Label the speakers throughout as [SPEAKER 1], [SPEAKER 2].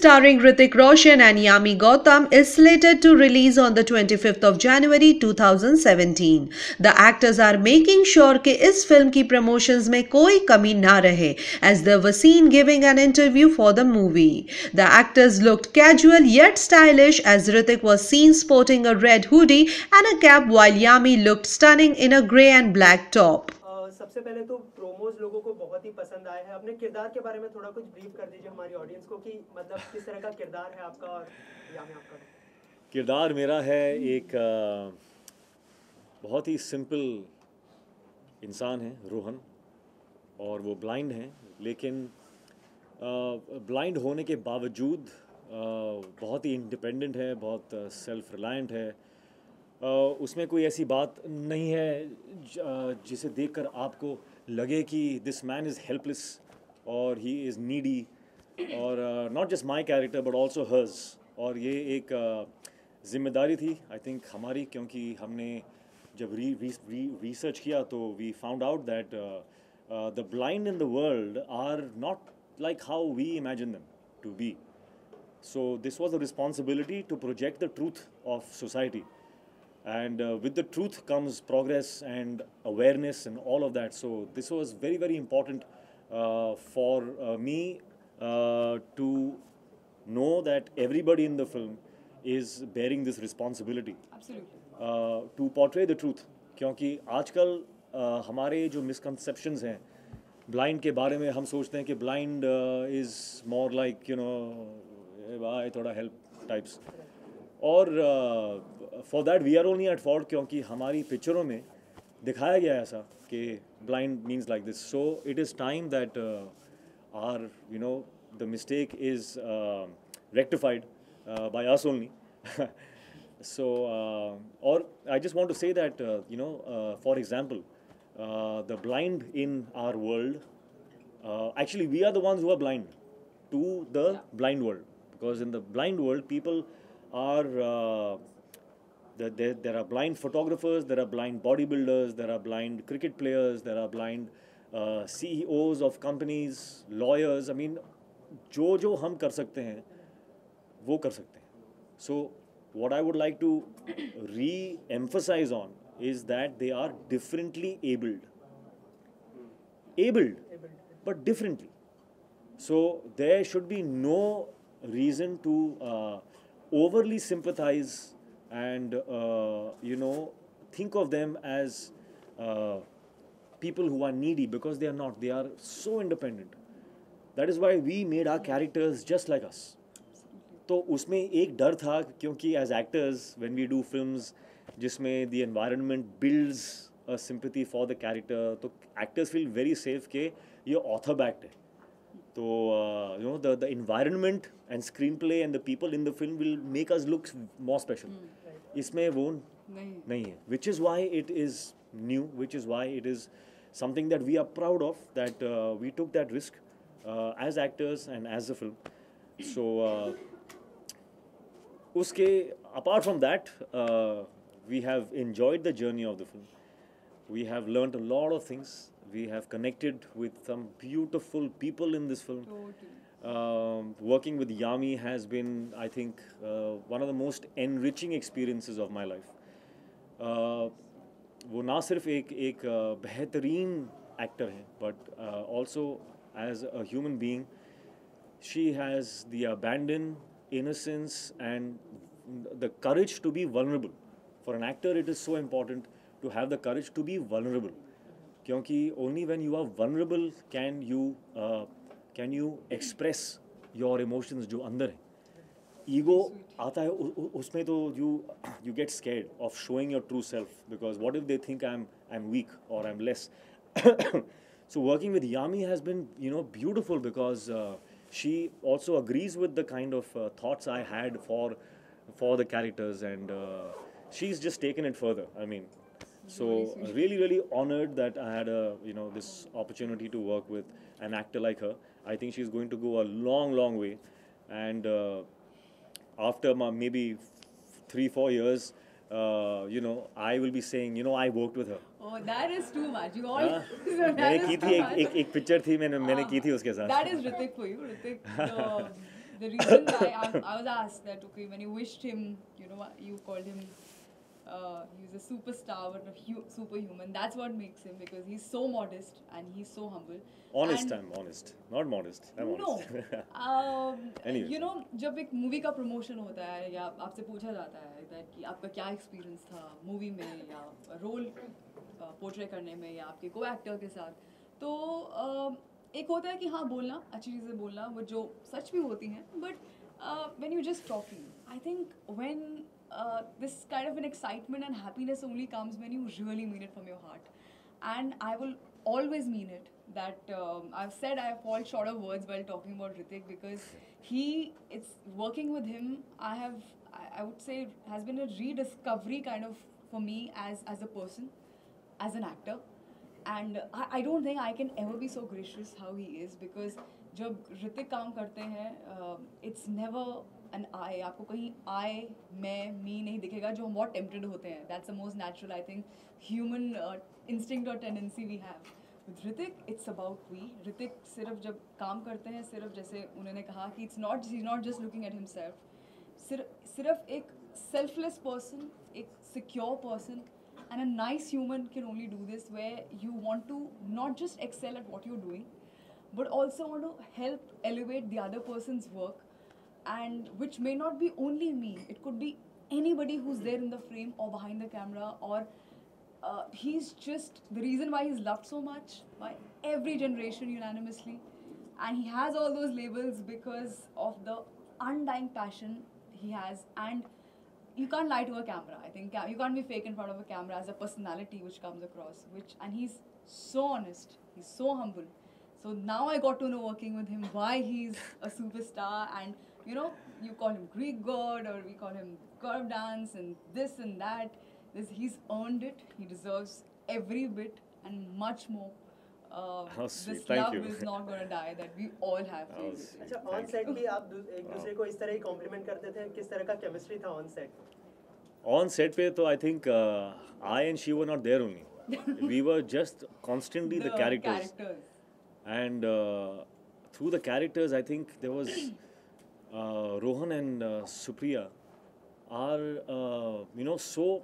[SPEAKER 1] starring Hrithik Roshan and Yami Gautam is slated to release on the 25th of January 2017. The actors are making sure कि इस film की promotions में कोई कमी ना रहे, as they were seen giving an interview for the movie. The actors looked casual yet stylish as Hrithik was seen sporting a red hoodie and a cap while Yami looked stunning in a grey and black top.
[SPEAKER 2] सबसे पहले तो promos लोगों को बहुत ही पसंद आए हैं। अपने किरदार के बारे में थोड़ा कुछ ब्रीफ कर दीजिए हमारी ऑडियंस को कि मतलब किस तरह का किरदार है आपका और यामी आपका।
[SPEAKER 3] किरदार मेरा है एक बहुत ही सिंपल इंसान है, रोहन, और वो ब्लाइंड हैं, लेकिन ब्लाइंड होने के बावजूद बहुत ही इंडिपेंडेंट है, बहुत सेल्फ रिलायंट है। उसमें कोई ऐसी बात नहीं है जिसे देखकर आपको लगे कि दिस मैन इज़ हेल्पलेस और ही इज़ नीडी, और not just my character but also hers. और ये एक ज़िम्मेदारी थी आई थिंक हमारी, क्योंकि हमने जब रिसर्च किया तो we found out that the blind in the world are not like how we imagine them to be. So this was a responsibility to project the truth of society. And with the truth comes progress and awareness and all of that. So this was very, very important for me to know that everybody in the film is bearing this responsibility.
[SPEAKER 4] Absolutely.
[SPEAKER 3] To portray the truth. क्योंकि आजकल हमारे जो misconceptions हैं blind के बारे में, हम सोचते हैं कि blind is more like भाई थोड़ा help types. और for that we are only at fault, क्योंकि हमारी पिक्चरों में दिखाया गया है ऐसा कि blind means like this. So it is time that are the mistake is rectified by us only. So or I just want to say that for example the blind in our world, actually we are the ones who are blind to the blind world, because in the blind world people are there are blind photographers, there are blind bodybuilders, there are blind cricket players, there are blind CEOs of companies, lawyers. I mean, जो हम कर सकते हैं वो कर सकते हैं. So what I would like to re-emphasize on is that they are differently abled but differently. So there should be no reason to overly sympathize and think of them as people who are needy, because they are not. They are so independent. That is why we made our characters just like us. तो उसमें एक डर था, क्योंकि as actors when we do films जिसमें the environment builds a sympathy for the character, तो actors feel very safe कि ये author backed है. So the environment and screenplay and the people in the film will make us look more special. इसमें वो नहीं है, which is why it is new, which is why it is something that we are proud of, that we took that risk as actors and as a film. So uske apart from that, we have enjoyed the journey of the film. We have learned a lot of things. We have connected with some beautiful people in this film.
[SPEAKER 4] Totally.
[SPEAKER 3] Working with Yami has been, I think, one of the most enriching experiences of my life. वो ना सिर्फ एक बेहतरीन actor है, but also as a human being, she has the abandon, innocence and the courage to be vulnerable. For an actor, it is so important to have the courage to be vulnerable. क्योंकि only when you are vulnerable can you express your emotions जो अंदर है. Ego आता है उसमें तो you get scared of showing your true self, because what if they think I'm weak or I'm less. So working with Yami has been beautiful, because she also agrees with the kind of thoughts I had for the characters, and she's just taken it further. I mean, so really, really honored that I had this opportunity to work with an actor like her. I think she's going to go a long, long way. And after maybe 3-4 years, I will be saying, I worked with her.
[SPEAKER 4] Oh, that is too much. You all.
[SPEAKER 3] मैंने की थी एक picture थी मैंने की थी उसके साथ.
[SPEAKER 4] That is Hrithik for you, Hrithik. the reason why I was asked that, okay, when you wished him, you know, you called him, he was a superstar, but a superhuman. That's what makes him, because he's so modest and he's so humble.
[SPEAKER 3] Honest,
[SPEAKER 4] And
[SPEAKER 3] I'm honest. Not modest. I'm
[SPEAKER 4] no,
[SPEAKER 3] honest. Anyways.
[SPEAKER 4] you know, जब एक movie का promotion होता है या आपसे पूछा जाता है that कि आपका क्या एक्सपीरियंस था मूवी में या रोल पोर्ट्रे करने में या आपके को एक्टर के साथ, तो एक होता है कि हाँ बोलना, अच्छी चीज़ें बोलना, वो जो सच भी होती हैं, but when you're just talking, I think when this kind of an excitement and happiness only comes when you really mean it from your heart. And I will always mean it, that I've said I fall short of words while talking about Hrithik, because it's working with him, I would say has been a rediscovery kind of for me as a person, as an actor. And I don't think I can ever be so gracious how he is, because जब ऋतिक काम करते हैं, it's never an I. आपको कहीं I, मैं, me नहीं दिखेगा, जो हम बहुत tempted होते हैं. That's the most natural, I think, human instinct or tendency we have. With Hrithik, it's about we. Hrithik सिर्फ जब काम करते हैं, सिर्फ जैसे उन्होंने कहा कि he's not just looking at himself. सिर्फ एक selfless person, एक secure person, and a nice human can only do this, where you want to not just excel at what you're doing, but also want to help elevate the other person's work, and which may not be only me. It could be anybody who's there in the frame or behind the camera, or he's just the reason why he's loved so much by every generation unanimously, and he has all those labels because of the undying passion he has. And you can't lie to a camera. I think you can't be fake in front of a camera as a personality which comes across, and he's so honest, he's so humble. So now I got to know, working with him, why he's a superstar. And you know, you call him Greek god, or we call him curve dance and this and that. He's earned it. He deserves every bit and much more. This
[SPEAKER 3] Thank
[SPEAKER 4] love
[SPEAKER 3] you.
[SPEAKER 4] is not going to die, that we all have for you.
[SPEAKER 2] अच्छा, on set भी आप एक दूसरे को इस तरह ही complement करते थे? किस तरह का केमिस्ट्री था ऑन सेट?
[SPEAKER 3] On set पे तो I think I and she were not there only. We were just constantly the characters. And through the characters, I think there was Rohan and Supriya are you know, so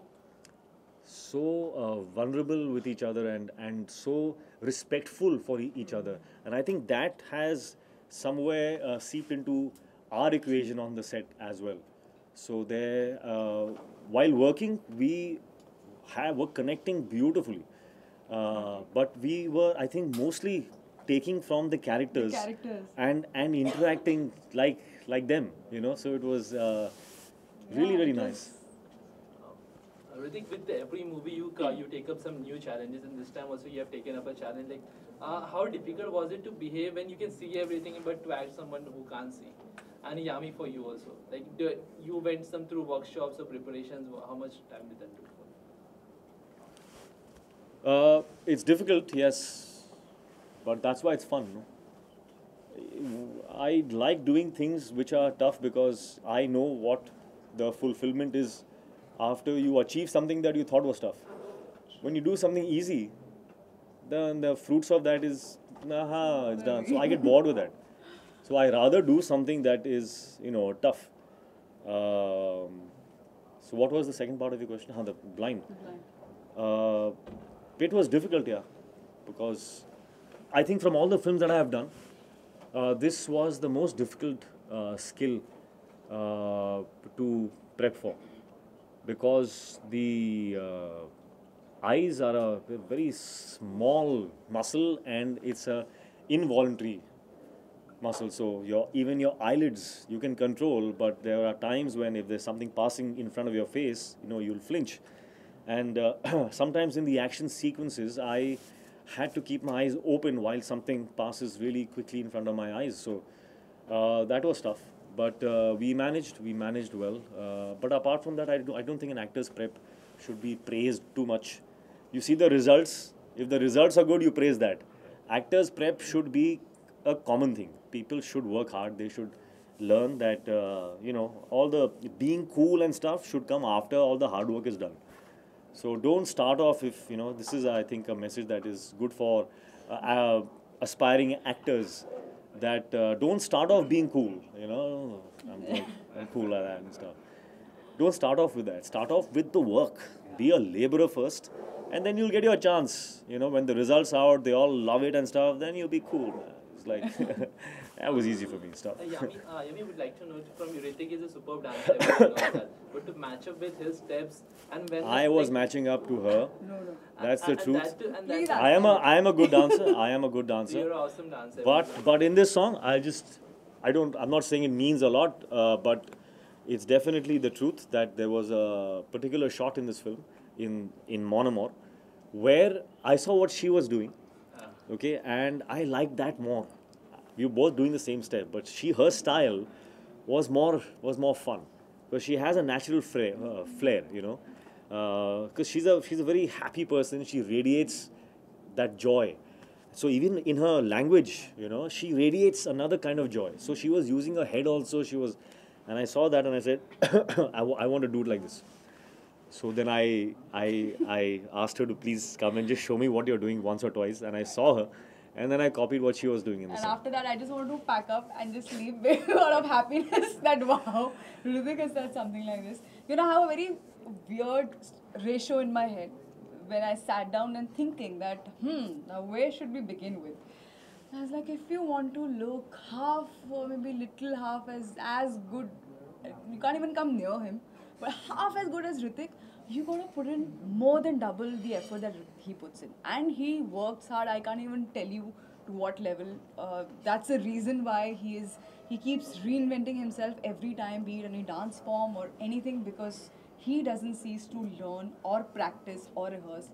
[SPEAKER 3] vulnerable with each other, and so respectful for each other, and I think that has somewhere seeped into our equation on the set as well. So there, while working, we were connecting beautifully, but we were, I think, mostly taking from the characters, and interacting like them, you know. So it was really nice.
[SPEAKER 5] Hrithik, with every movie you take up some new challenges, and this time also you have taken up a challenge. Like, how difficult was it to behave when you can see everything, but to act someone who can't see? And Yami, for you also, like, you went some through workshops or preparations. How much time did that take for?
[SPEAKER 3] It's difficult, yes, but that's why it's fun, no? I like doing things which are tough, because I know what the fulfillment is after you achieve something that you thought was tough. When you do something easy, then the fruits of that is, it's done. So I get bored with that. So I rather do something that is, you know, tough. So what was the second part of your question? The blind. It was difficult, yeah, because I think from all the films that I have done, this was the most difficult skill to prep for, because the eyes are a very small muscle, and it's a involuntary muscle. So even your eyelids you can control, but there are times when if there's something passing in front of your face, you know, you'll flinch. And sometimes in the action sequences, I had to keep my eyes open while something passes really quickly in front of my eyes. So that was tough. But we managed well. But apart from that, I don't think an actor's prep should be praised too much. You see the results. If the results are good, you praise that. Actors' prep should be a common thing. People should work hard. They should learn that, you know, all the being cool and stuff should come after all the hard work is done. So don't start off if, you know, this is, I think, a message that is good for aspiring actors. that don't start off being cool, you know, I'm cool like that and stuff. Don't start off with that. Start off with the work. Be a laborer first, and then you'll get your chance. You know, when the results are out, they all love it and stuff, then you'll be cool, man. It's like, that was easy for me, stuff.
[SPEAKER 5] Yami would like to know from you, Hrithik is a superb dancer, everyone knows that. But to match up with his steps, and when
[SPEAKER 3] I was matching up to her.
[SPEAKER 4] No.
[SPEAKER 3] That's the truth.
[SPEAKER 4] Please
[SPEAKER 3] I am a good dancer. I am a good dancer.
[SPEAKER 5] You're an awesome dancer.
[SPEAKER 3] But in this song, I'm not saying it means a lot, but it's definitely the truth that there was a particular shot in this film, in Mon Amour, where I saw what she was doing, okay, and I liked that more. We were both doing the same step, but her style was more fun, because she has a natural flair, you know, because she's a very happy person. She radiates that joy. So even in her language, you know, she radiates another kind of joy. So she was using her head also. And I saw that and I said, I want to do it like this. So then I asked her to please come and just show me what you're doing once or twice. And I saw her, and then I copied what she was doing in the
[SPEAKER 4] And
[SPEAKER 3] song.
[SPEAKER 4] after that, I just wanted to pack up and just leave with a lot of happiness that wow, Hrithik has said something like this. You know, I have a very weird ratio in my head when I sat down and thinking that, now where should we begin with? I was like, if you want to look half or maybe little half as good, you can't even come near him, but half as good as Hrithik, you gotta put in more than double the effort that he puts in. And he works hard. I can't even tell you to what level. That's the reason why he keeps reinventing himself every time, be it any dance form or anything, because he doesn't cease to learn or practice or rehearse.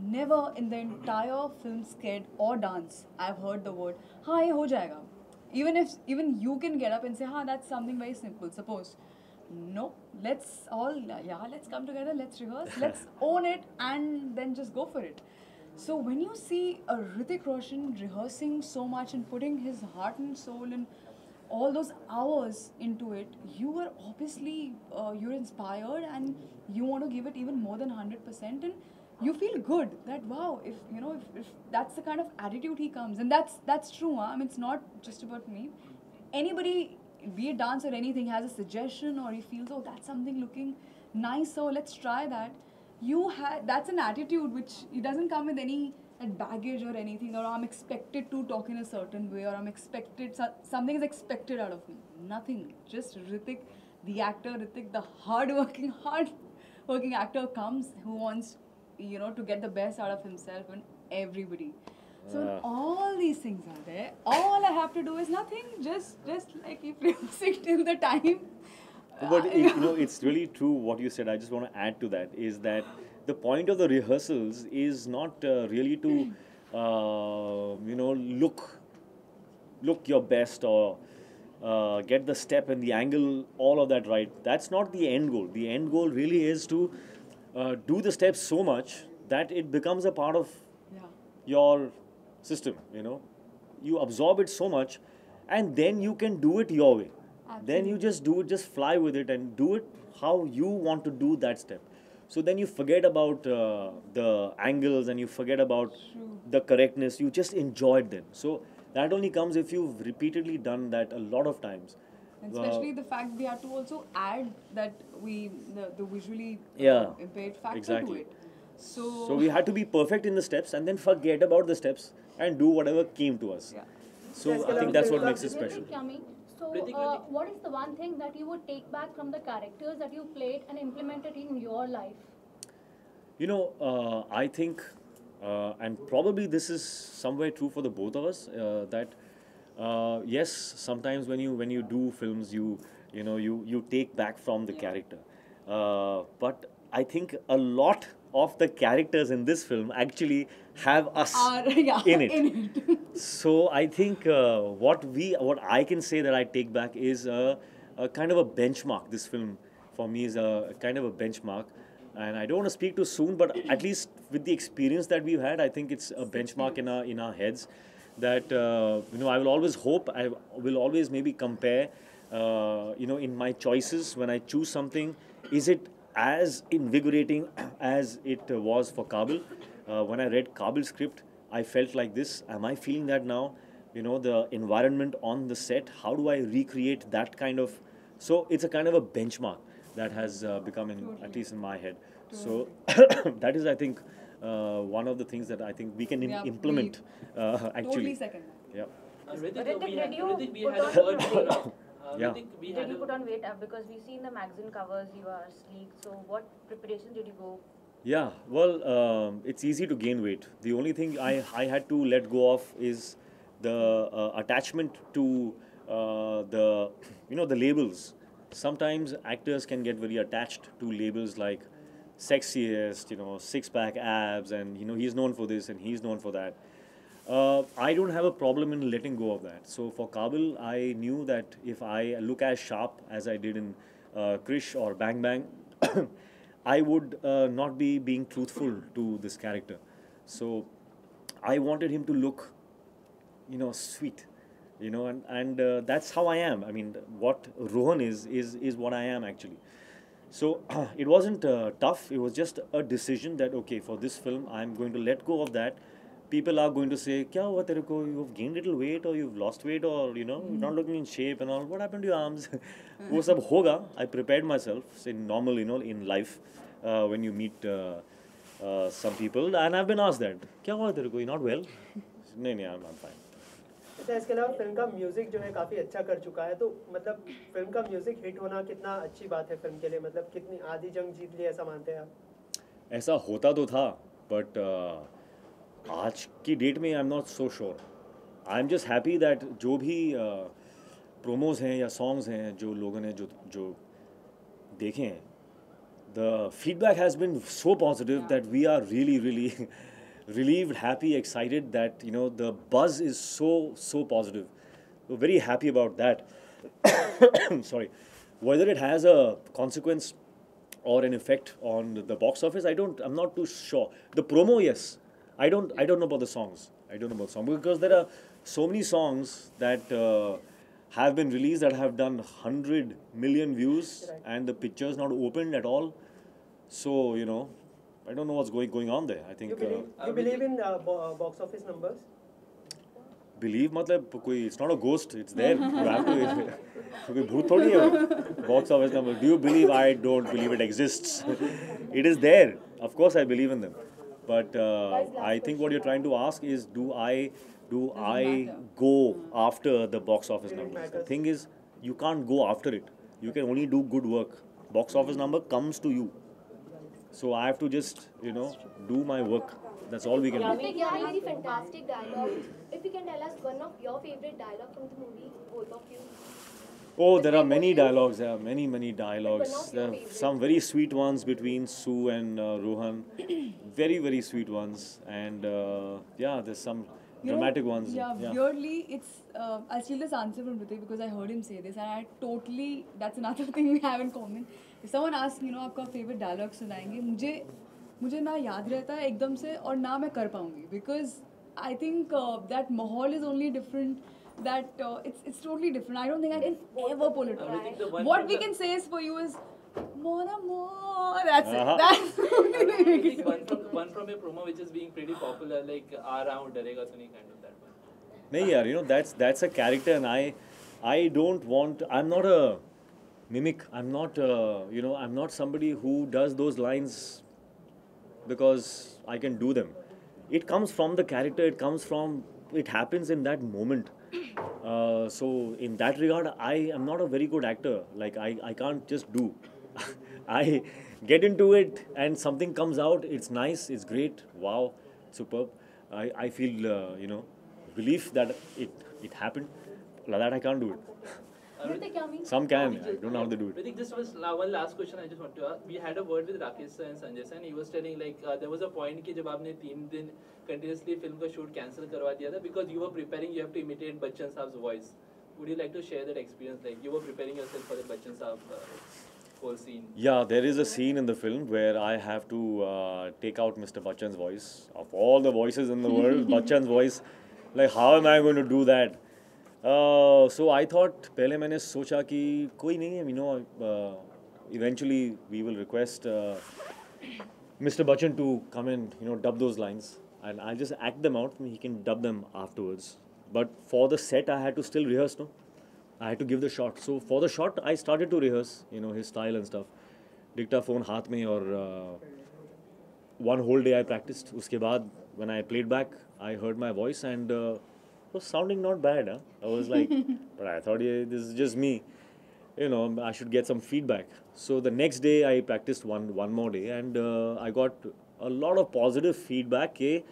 [SPEAKER 4] Never in the entire film, skit or dance, I've heard the word, हाँ ये हो जाएगा. Even you can get up and say, हाँ, that's something very simple. Suppose, no, let's come together, let's rehearse, let's own it, and then just go for it. So when you see a Hrithik Roshan rehearsing so much and putting his heart and soul and all those hours into it, you are obviously you're inspired and you want to give it even more than 100%, and you feel good that wow, if that's the kind of attitude he comes, and that's true. I mean, it's not just about me. Anybody, be it dance or anything, has a suggestion or he feels, oh, that's something looking nice, so let's try that. That's an attitude which it doesn't come with any baggage or anything, or I'm expected to talk in a certain way, or something is expected out of me. Nothing. Just Hrithik, the actor, Hrithik, the hardworking actor comes who wants, to get the best out of himself and everybody. So when all these things are there, all I have to do is nothing. Just like keep rehearsing till the time.
[SPEAKER 3] But it's really true what you said. I just want to add to that, is that the point of the rehearsals is not really to look your best or get the step and the angle, all of that right. That's not the end goal. The end goal really is to do the steps so much that it becomes a part of your system. You absorb it so much, and then you can do it your way. Absolutely. Then you just do it, just fly with it and do it how you want to do that step. So then you forget about the angles and you forget about the correctness. You just enjoy it then. So that only comes if you've repeatedly done that a lot of times.
[SPEAKER 4] And especially the fact we have to also add that the visually impaired factor to it. So
[SPEAKER 3] we had to be perfect in the steps and then forget about the steps and do whatever came to us.
[SPEAKER 4] Yeah.
[SPEAKER 3] So I think that's what makes it special.
[SPEAKER 6] So, what is the one thing that you would take back from the characters that you played and implemented in your life?
[SPEAKER 3] I think, and probably this is somewhere true for the both of us, that yes, sometimes when you do films, you take back from the character. But I think a lot of the characters in this film actually have us in it. So I think what I can say that I take back is a kind of a benchmark. This film for me is a kind of a benchmark, and I don't want to speak too soon, but at least with the experience that we've had, I think it's a benchmark in our heads. That I will always hope, I will always maybe compare, in my choices when I choose something, is it as invigorating as it was for Kaabil? When I read Kaabil's script, I felt like this. Am I feeling that now? the environment on the set. How do I recreate that kind of? So it's a kind of a benchmark that has become at least in my head. So that is, I think, one of the things that I think we can implement. Actually,
[SPEAKER 4] totally second that.
[SPEAKER 3] yeah.
[SPEAKER 5] Hrithik, we had a word for
[SPEAKER 3] Yeah.
[SPEAKER 7] Did you put on weight because we see in the magazine covers you are sleek? So what preparation did you go?
[SPEAKER 3] Yeah, well, it's easy to gain weight. The only thing I had to let go of is the attachment to the labels. Sometimes actors can get very attached to labels like sexiest, six-pack abs, and he's known for this and he's known for that. I don't have a problem in letting go of that. So for Kaabil, I knew that if I look as sharp as I did in Krish or Bang Bang, I would not be being truthful to this character. So I wanted him to look, sweet, and that's how I am. I mean, what Rohan is what I am actually. So it wasn't tough. It was just a decision that okay, for this film, I'm going to let go of that. People are going to say, "Kya hua tere ko? You've gained little weight, or you've lost weight, or you're not looking in shape and all. What happened to your arms?" वो सब होगा. I prepared myself in normal, in life, when you meet some people, and I've been asked that, "Kya hua tere ko? You're not well?" नहीं, I'm fine.
[SPEAKER 2] अच्छा, इसके अलावा film का music जो है काफ़ी अच्छा कर चुका है, तो मतलब फिल्म का म्यूजिक हिट होना कितना अच्छी बात है फिल्म के लिए, मतलब कितनी आधी जंग जीत ली ऐसा मानते हैं आप?
[SPEAKER 3] ऐसा होता तो था, बट आज की डेट में I am not so sure. I am just happy that जो भी प्रोमोज हैं या सॉन्ग्स हैं जो लोगों ने जो देखे हैं, the feedback has been so positive that we are really really relieved, happy, excited that the buzz is so positive. We're very happy about that. Sorry, whether it has a consequence or an effect on the box office, I'm not too sure. The promo, yes. I don't know about the songs. I don't know about songs because there are so many songs that have been released that have done 100 million views, and the picture is not opened at all. So I don't know what's going on there. I think
[SPEAKER 2] you believe in box office numbers?
[SPEAKER 3] Believe मतलब कोई, it's not a ghost, it's there. You have to. कोई भूत थोड़ी है. Box office numbers. Do you believe? I don't believe it exists. It is there. Of course, I believe in them. But I think what you're trying to ask is, do I go after the box office numbers? The thing is, you can't go after it. You can only do good work. Box office number comes to you. So I have to just, do my work. That's all we can do.
[SPEAKER 8] Hrithik, very fantastic dialogue. If you can tell us one of your favorite dialogue from the movie, both of you.
[SPEAKER 3] Oh, there are many dialogues. There are many dialogues. There are some very sweet ones between Sue and Rohan. Very, very sweet ones. And there's some dramatic ones.
[SPEAKER 4] Yeah, weirdly, it's I'll steal this answer from Hrithik because I heard him say this, and I totally, that's another thing we have in common. If someone asks, आपका favorite dialogue सुनाएंगे, मुझे ना याद रहता है एकदम से और ना मैं कर पाऊँगी, because I think that माहौल is only different. That it's totally different. I don't think I can ever pull it off. What we can say is for you is more. That's it. That's
[SPEAKER 5] I think one from a promo which is being pretty popular, like around Darega Suni kind of that one.
[SPEAKER 3] नहीं यार, that's a character, and I don't want. I'm not a mimic. I'm not I'm not somebody who does those lines because I can do them. It comes from the character. It happens in that moment. So in that regard, I am not a very good actor. Like I can't just do. I get into it and something comes out. It's nice. It's great. Wow, superb. I feel relief that it happened. Like that I can't do it.
[SPEAKER 6] Hrithik, Yami.
[SPEAKER 3] Some can. I don't know how they do it.
[SPEAKER 5] I think this was one last question I just want to ask. We had a word with Rakesh sir and Sanjay sir, and he was telling like there was a point कि जब आपने 3 दिन continuously film का shoot cancel करवा दिया था because you were preparing, you have to imitate Bachchan Saab's voice. Would you like to share that experience? Like you were preparing yourself for the Bachchan Saab whole scene.
[SPEAKER 3] Yeah, there is a scene in the film where I have to take out Mr. Bachchan's voice. Of all the voices in the world, Bachchan's voice. Like how am I going to do that? So I thought पहले मैंने सोचा कि कोई नहीं है, eventually we will request Mr. Bachchan to come and dub those lines, and I'll just act them out and he can dub them afterwards. But for the set, I had to still rehearse, no? I had to give the shot. So for the shot, I started to rehearse, his style and stuff. Dictaphone haath mein, or one whole day I practiced. Uske baad, when I played back, I heard my voice and it was sounding not bad. Huh? I was like, but I thought, yeah, this is just me. I should get some feedback. So the next day I practiced one more day, and I got a lot of positive feedback. It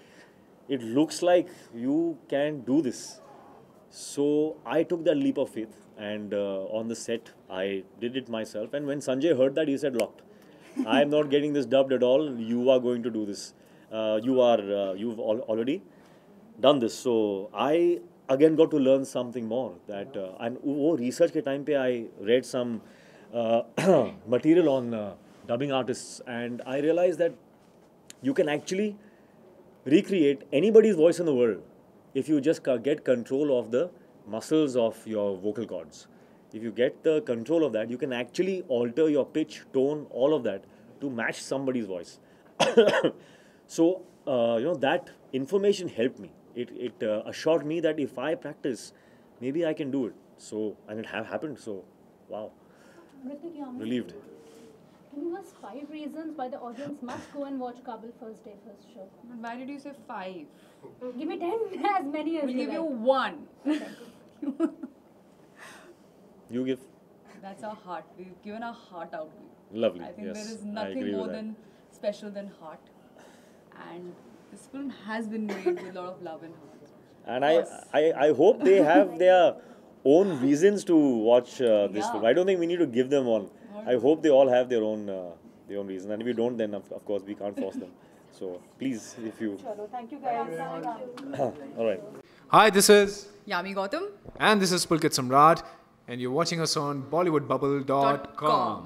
[SPEAKER 3] looks like you can do this. So I took that leap of faith, and on the set I did it myself. And when Sanjay heard that, he said, "Locked. I am not getting this dubbed at all. You are going to do this. You've already done this." So I again got to learn something more. That and wo research ke time pe I read some material on dubbing artists, and I realized that you can actually recreate anybody's voice in the world if you just get control of the muscles of your vocal cords. If you get the control of that, you can actually alter your pitch, tone, all of that to match somebody's voice. So, that information helped me. It assured me that if I practice, maybe I can do it. So, and it happened. So, wow.
[SPEAKER 6] Hrithik, Yami,
[SPEAKER 3] Relieved.
[SPEAKER 6] can you give us 5 reasons why the audience must go and watch Kaabil first day, first show?
[SPEAKER 4] But why did you say 5?
[SPEAKER 6] Give me 10, as many as
[SPEAKER 4] We'll
[SPEAKER 6] you
[SPEAKER 4] give you
[SPEAKER 6] like.
[SPEAKER 4] 1.
[SPEAKER 3] You give.
[SPEAKER 4] That's our heart. We've given our heart out to you.
[SPEAKER 3] Lovely.
[SPEAKER 4] I think
[SPEAKER 3] Yes,
[SPEAKER 4] there is
[SPEAKER 3] I
[SPEAKER 4] nothing
[SPEAKER 3] agree
[SPEAKER 4] more
[SPEAKER 3] with that.
[SPEAKER 4] than special than heart. And this film has been made with a lot of love and heart.
[SPEAKER 3] And I hope they have their own reasons to watch this
[SPEAKER 4] Yeah.
[SPEAKER 3] film. I don't think we need to give them one. I hope they all have their own reason. And if we don't, then of course we can't force them. So please, if you.
[SPEAKER 6] Thank you guys.
[SPEAKER 3] All right.
[SPEAKER 9] Hi, this is
[SPEAKER 4] Yami Gautam.
[SPEAKER 9] and this is Pulkit Samrat, and you're watching us on BollywoodBubble.com.